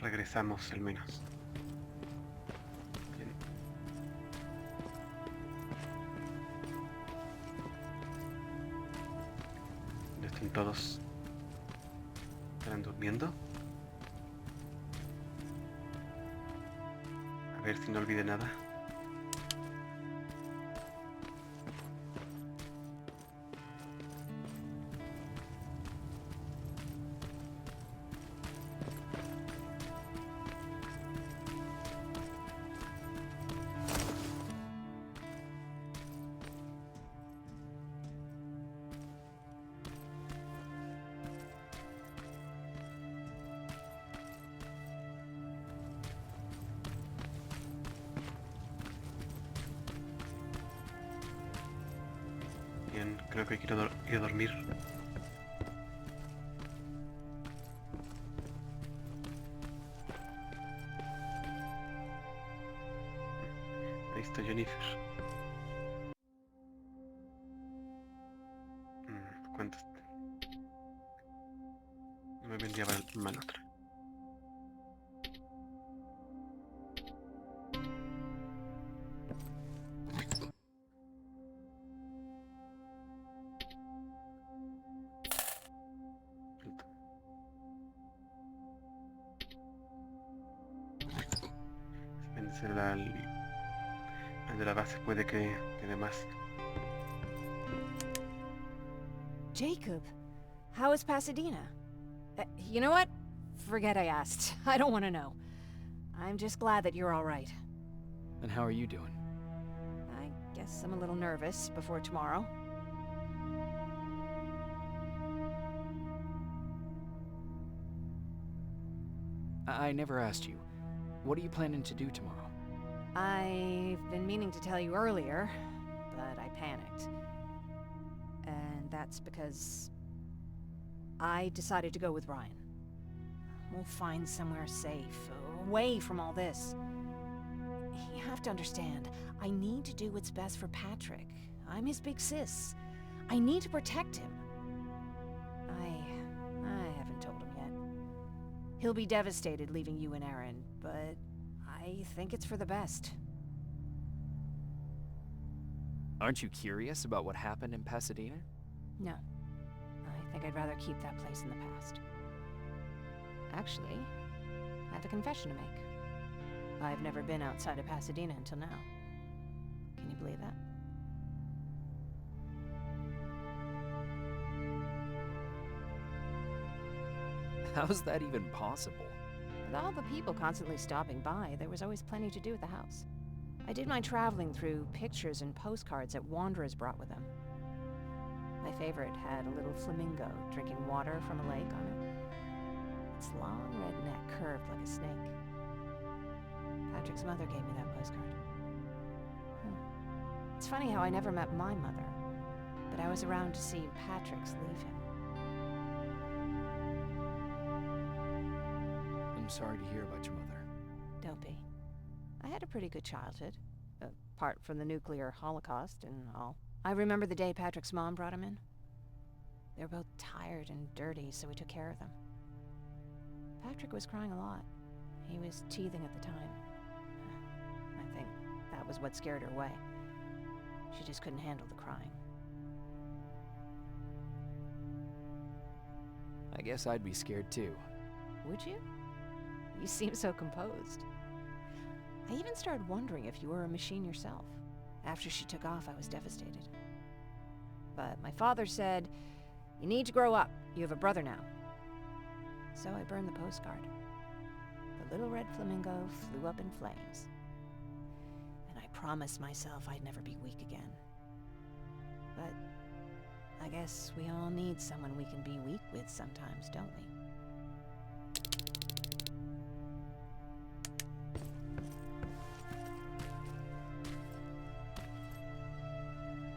regresamos al menos. Bien. ¿Ya están todos? ¿Estarán durmiendo? A ver si no olvide nada. Bien, creo que quiero ir a dormir. Ahí está Jennifer. ¿Cuántos? No me vendía mal otra. El de la base puede que dé más. Jacob, how is Pasadena? You know what? Forget I asked. I don't want to know. I'm just glad that you're all right. And how are you doing? I guess I'm a little nervous before tomorrow. I never asked you. What are you planning to do tomorrow? I've been meaning to tell you earlier, but I panicked. And that's because I decided to go with Ryan. We'll find somewhere safe, away from all this. You have to understand, I need to do what's best for Patrick. I'm his big sis. I need to protect him. I haven't told him yet. He'll be devastated leaving you and Aaron, but I think it's for the best. Aren't you curious about what happened in Pasadena? No. I think I'd rather keep that place in the past. Actually, I have a confession to make. I've never been outside of Pasadena until now. Can you believe that? How's that even possible? With all the people constantly stopping by, there was always plenty to do at the house. I did my traveling through pictures and postcards that wanderers brought with them. My favorite had a little flamingo drinking water from a lake on it. Its long red neck curved like a snake. Patrick's mother gave me that postcard. It's funny how I never met my mother, but I was around to see Patrick's leave him. I'm sorry to hear about your mother. Don't be. I had a pretty good childhood, apart from the nuclear holocaust and all. I remember the day Patrick's mom brought him in. They were both tired and dirty, so we took care of them. Patrick was crying a lot. He was teething at the time. I think that was what scared her away. She just couldn't handle the crying. I guess I'd be scared too. Would you? You seem so composed. I even started wondering if you were a machine yourself. After she took off, I was devastated. But my father said, "You need to grow up. You have a brother now." So I burned the postcard. The little red flamingo flew up in flames. And I promised myself I'd never be weak again. But I guess we all need someone we can be weak with sometimes, don't we?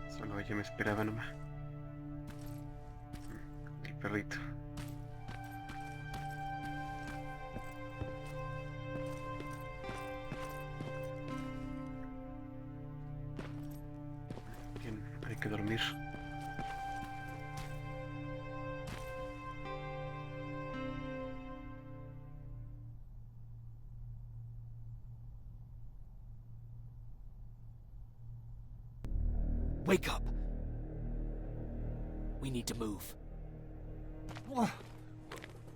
Solo ella me esperaba nomás. El perrito. Bien, hay que dormir. wake up. We need to move.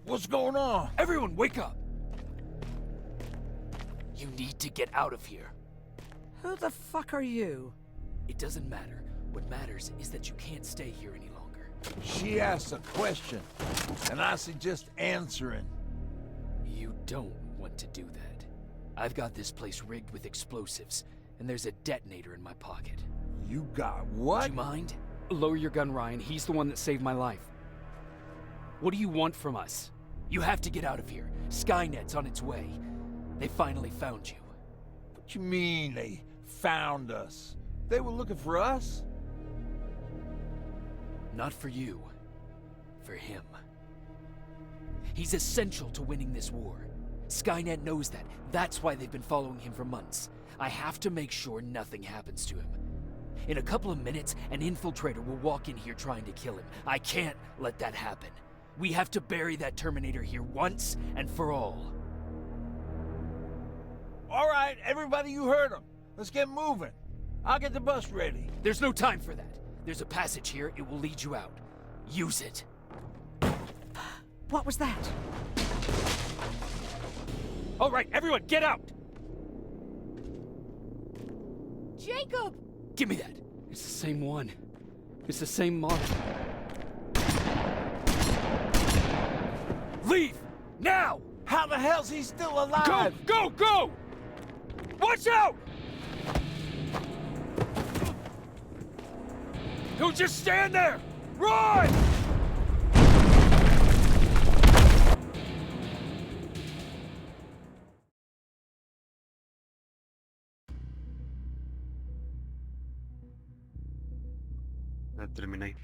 What's going on? Everyone, wake up! You need to get out of here. Who the fuck are you? It doesn't matter. What matters is that you can't stay here any longer. She asked a question, and I suggest answering. You don't want to do that. I've got this place rigged with explosives, and there's a detonator in my pocket. You got what? Do you mind? Lower your gun, Ryan. He's the one that saved my life. What do you want from us? You have to get out of here. Skynet's on its way. They finally found you. What you mean they found us? They were looking for us? Not for you. For him. He's essential to winning this war. Skynet knows that. That's why they've been following him for months. I have to make sure nothing happens to him. In a couple of minutes, an infiltrator will walk in here trying to kill him. I can't let that happen. We have to bury that Terminator here once and for all. All right, everybody, you heard him. Let's get moving. I'll get the bus ready. There's no time for that. There's a passage here. It will lead you out. Use it. What was that? All right, everyone, get out! Jacob! Give me that. It's the same one. It's the same model. Leave! Now! How the hell's he still alive? Go! Go! Go! Watch out! Don't just stand there! Run! La Terminator.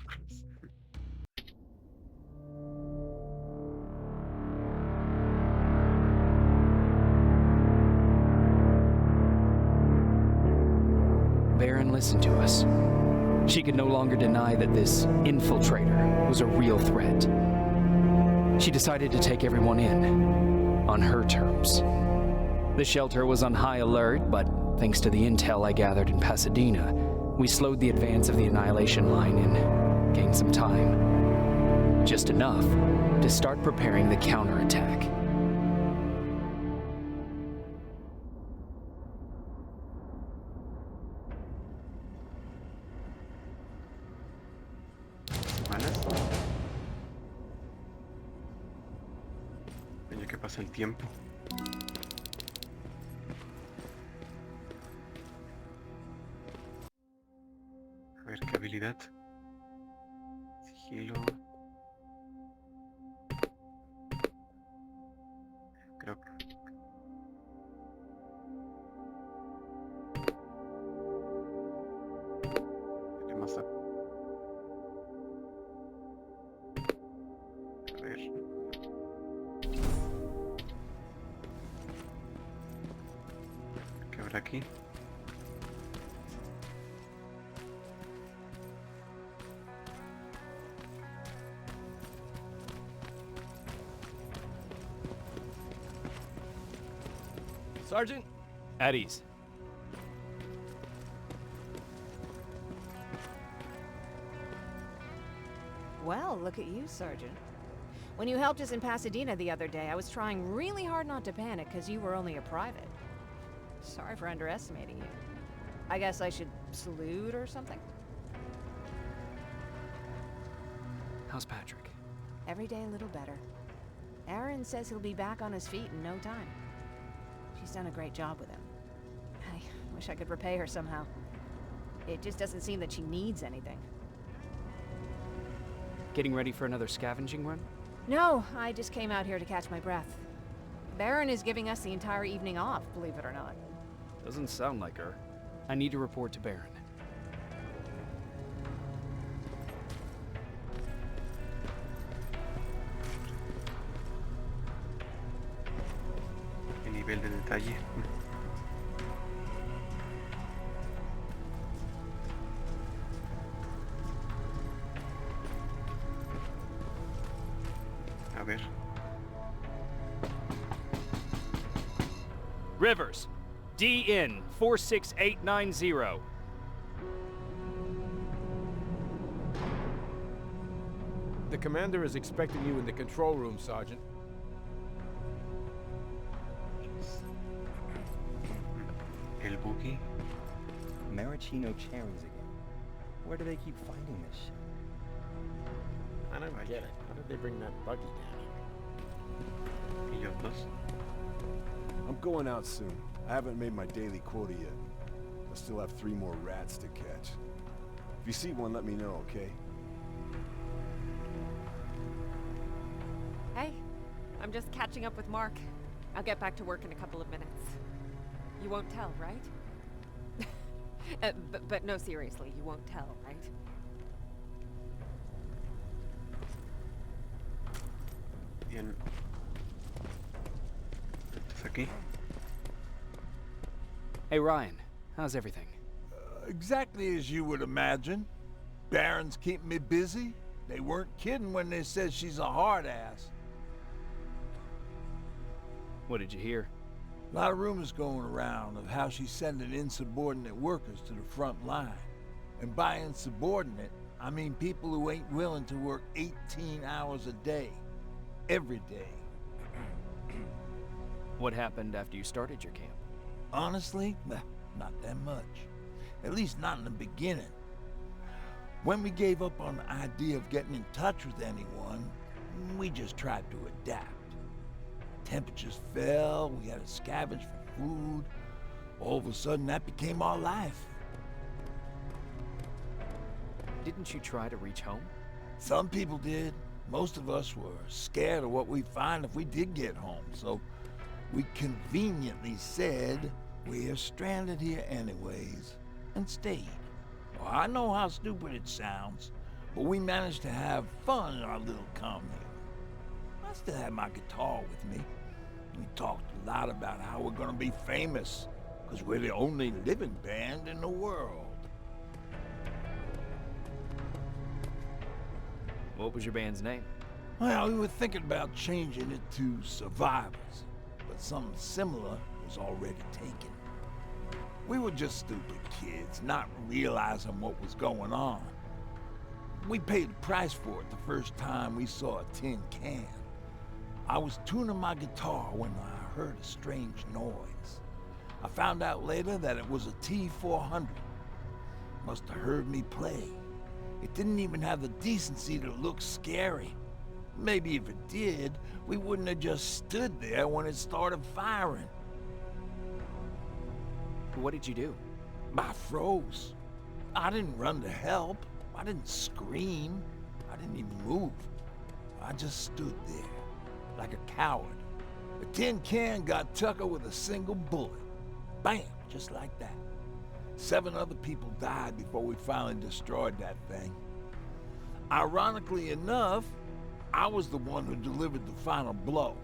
Baron listened to us. She could no longer deny that this infiltrator was a real threat. She decided to take everyone in, on her terms. The shelter was on high alert, but thanks to the intel I gathered in Pasadena, we slowed the advance of the Annihilation Line and gained some time. Just enough to start preparing the counterattack. ¿Semanas? Año que pasa el tiempo. A ver qué habilidad. Sigilo. Creo que... ¿Qué más da? A ver. ¿Qué habrá aquí? Sergeant? At ease. Well, look at you, Sergeant. When you helped us in Pasadena the other day, I was trying really hard not to panic because you were only a private. Sorry for underestimating you. I guess I should salute or something? How's Patrick? Every day a little better. Aaron says he'll be back on his feet in no time. She's done a great job with him. I wish I could repay her somehow. It just doesn't seem that she needs anything. Getting ready for another scavenging run? No, I just came out here to catch my breath. Baron is giving us the entire evening off, believe it or not. Doesn't sound like her. I need to report to Baron. ¿Qué nivel de detalle? A ver. Rivers. DN 46890. The commander is expecting you in the control room, Sergeant. El buggy. Maraschino cherries again. Where do they keep finding this shit? I don't get it. How did they bring that buggy down here? Y yo dos. I'm going out soon. I haven't made my daily quota yet. I still have 3 more rats to catch. If you see one, let me know, okay? Hey, I'm just catching up with Mark. I'll get back to work in a couple of minutes. You won't tell, right? But no, seriously, you won't tell, right? Bien. ¿Estás aquí? Hey, Ryan. How's everything? Exactly as you would imagine. Baron's keeping me busy. They weren't kidding when they said she's a hard ass. What did you hear? A lot of rumors going around of how she's sending insubordinate workers to the front line. And by insubordinate, I mean people who ain't willing to work 18 hours a day. Every day. What happened after you started your camp? Honestly, not that much. At least not in the beginning. When we gave up on the idea of getting in touch with anyone, we just tried to adapt. Temperatures fell, we had to scavenge for food. All of a sudden, that became our life. Didn't you try to reach home? Some people did. Most of us were scared of what we'd find if we did get home, so we conveniently said we're stranded here anyways, and stayed. Well, I know how stupid it sounds, but we managed to have fun in our little commune. I still have my guitar with me. We talked a lot about how we're gonna be famous, because we're the only living band in the world. What was your band's name? Well, we were thinking about changing it to Survivors, but something similar was already taken. We were just stupid kids, not realizing what was going on. We paid the price for it the first time we saw a tin can. I was tuning my guitar when I heard a strange noise. I found out later that it was a T-400. Must have heard me play. It didn't even have the decency to look scary. Maybe if it did, we wouldn't have just stood there when it started firing. What did you do? I froze. I didn't run to help. I didn't scream. I didn't even move. I just stood there, like a coward. The tin can got Tucker with a single bullet. Bam, just like that. 7 other people died before we finally destroyed that thing. Ironically enough, I was the one who delivered the final blow.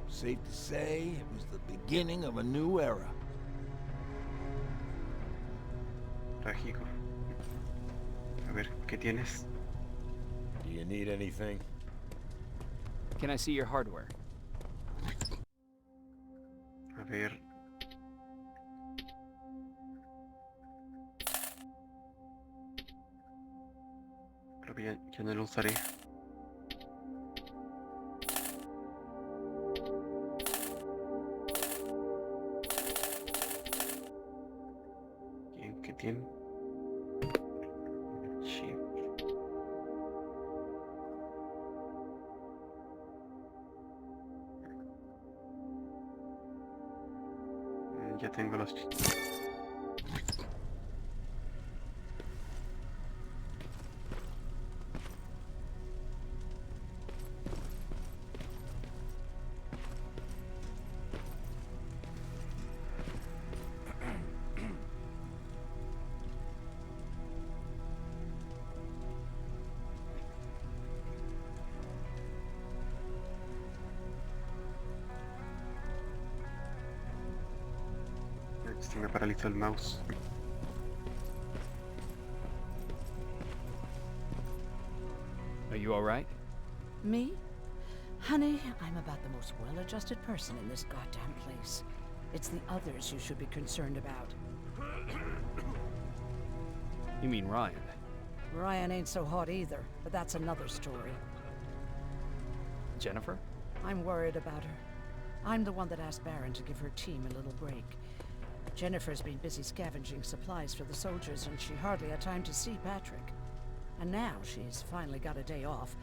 Safe to say, it was the beginning of a new era. Trágico. A ver, ¿qué tienes? Do you need anything? Can I see your hardware? A ver. Creo que ya no lo usaré. ¿Quién? ¿Qué tiene? Shift. Ya tengo los Se me paralizó el mouse. Are you all right? Me? Honey, I'm about the most well-adjusted person in this goddamn place. It's the others you should be concerned about. You mean Ryan? Ryan ain't so hot either, but that's another story. Jennifer? I'm worried about her. I'm the one that asked Baron to give her team a little break. Jennifer's been busy scavenging supplies for the soldiers, and she hardly had time to see Patrick. And now she's finally got a day off.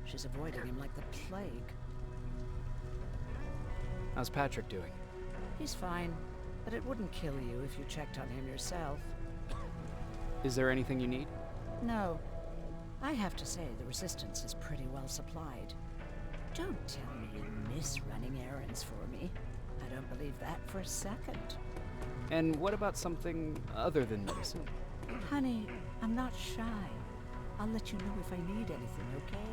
She's avoiding him like the plague. How's Patrick doing? He's fine, but it wouldn't kill you if you checked on him yourself. Is there anything you need? No. I have to say, the Resistance is pretty well supplied. Don't tell me you miss running errands for me. I don't believe that for a second. And what about something other than medicine? Honey, I'm not shy. I'll let you know if I need anything, okay?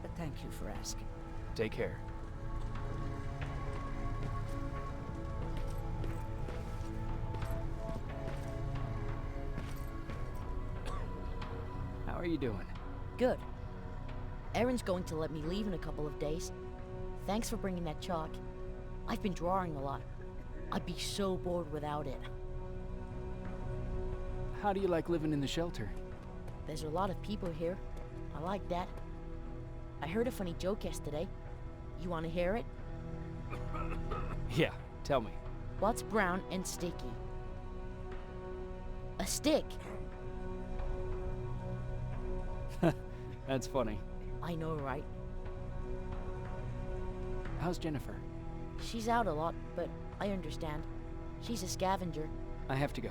But thank you for asking. Take care. How are you doing? Good. Erin's going to let me leave in a couple of days. Thanks for bringing that chalk. I've been drawing a lot. I'd be so bored without it. How do you like living in the shelter? There's a lot of people here. I like that. I heard a funny joke yesterday. You want to hear it? Yeah, tell me. What's brown and sticky? A stick! That's funny. I know, right? How's Jennifer? She's out a lot, but I understand. She's a scavenger. I have to go.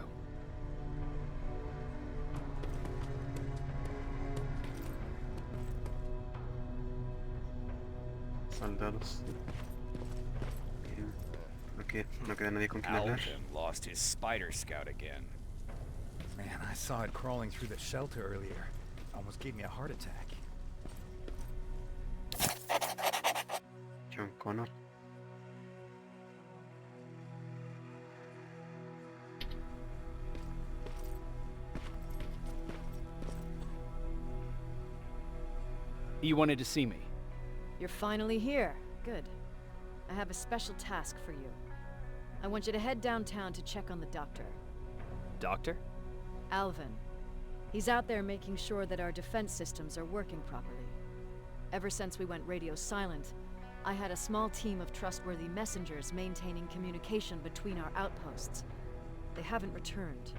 Soldados. Bien. No queda nadie con quien hablar. Alvin lost his spider scout again. Man, I saw it crawling through the shelter earlier. Almost gave me a heart attack. John Connor. You wanted to see me. You're finally here. Good. I have a special task for you. I want you to head downtown to check on the doctor. Doctor? Alvin. He's out there making sure that our defense systems are working properly. Ever since we went radio silent, I had a small team of trustworthy messengers maintaining communication between our outposts. They haven't returned,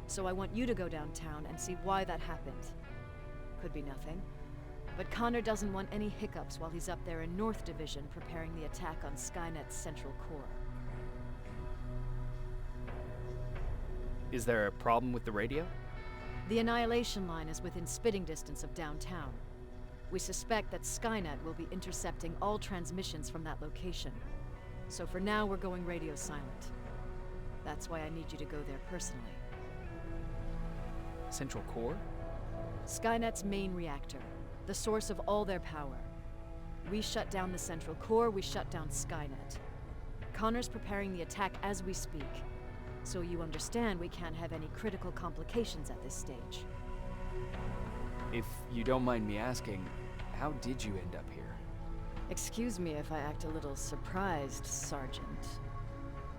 so I want you to go downtown and see why that happened. Could be nothing, but Connor doesn't want any hiccups while he's up there in North Division preparing the attack on Skynet's central core. Is there a problem with the radio? The Annihilation Line is within spitting distance of downtown. We suspect that Skynet will be intercepting all transmissions from that location. So for now, we're going radio silent. That's why I need you to go there personally. Central core? Skynet's main reactor, the source of all their power. We shut down the central core, we shut down Skynet. Connor's preparing the attack as we speak. So you understand we can't have any critical complications at this stage. If you don't mind me asking, how did you end up here? Excuse me if I act a little surprised, Sergeant.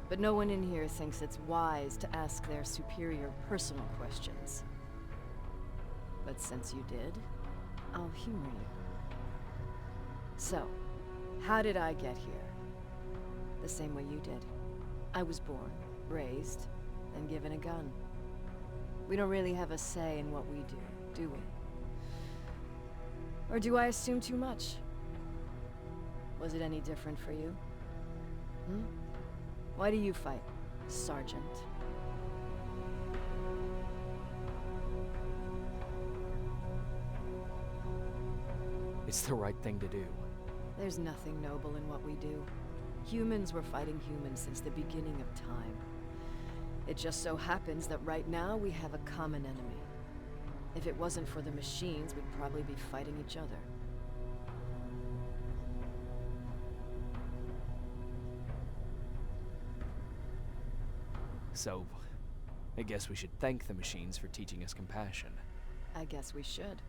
But no one in here thinks it's wise to ask their superior personal questions. But since you did, I'll humor you. So, how did I get here? The same way you did. I was born, raised, and given a gun. We don't really have a say in what we do we? Or do I assume too much? Was it any different for you? Why do you fight, Sergeant? It's the right thing to do. There's nothing noble in what we do. Humans were fighting humans since the beginning of time. It just so happens that right now we have a common enemy. If it wasn't for the machines, we'd probably be fighting each other. So, I guess we should thank the machines for teaching us compassion. I guess we should.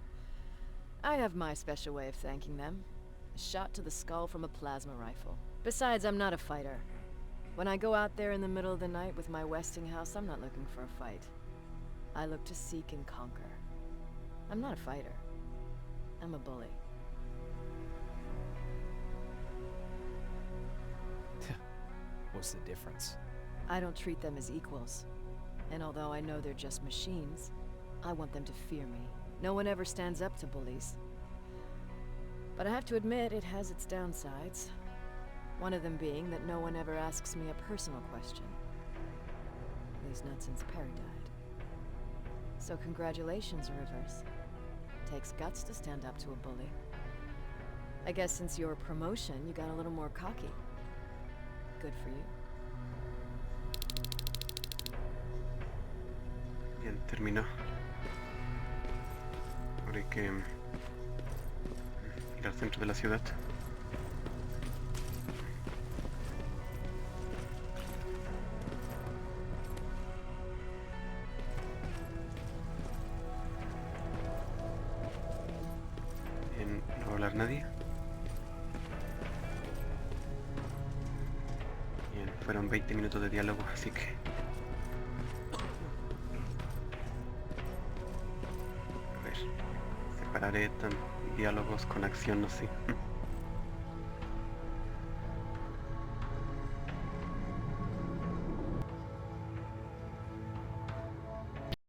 I have my special way of thanking them. A shot to the skull from a plasma rifle. Besides, I'm not a fighter. When I go out there in the middle of the night with my Westinghouse, I'm not looking for a fight. I look to seek and conquer. I'm not a fighter. I'm a bully. was the difference. I don't treat them as equals. And although I know they're just machines, I want them to fear me. No one ever stands up to bullies. But I have to admit, it has its downsides. One of them being that no one ever asks me a personal question. At least not since Perry died. So congratulations, Rivers. Takes guts to stand up to a bully. I guess since your promotion, you got a little more cocky. Good for you. Bien, terminó. Ahora hay que ir al centro de la ciudad. Bien, no va a hablar nadie. Bien, fueron 20 minutos de diálogo, así que... A ver, separaré diálogos con acción, no sé.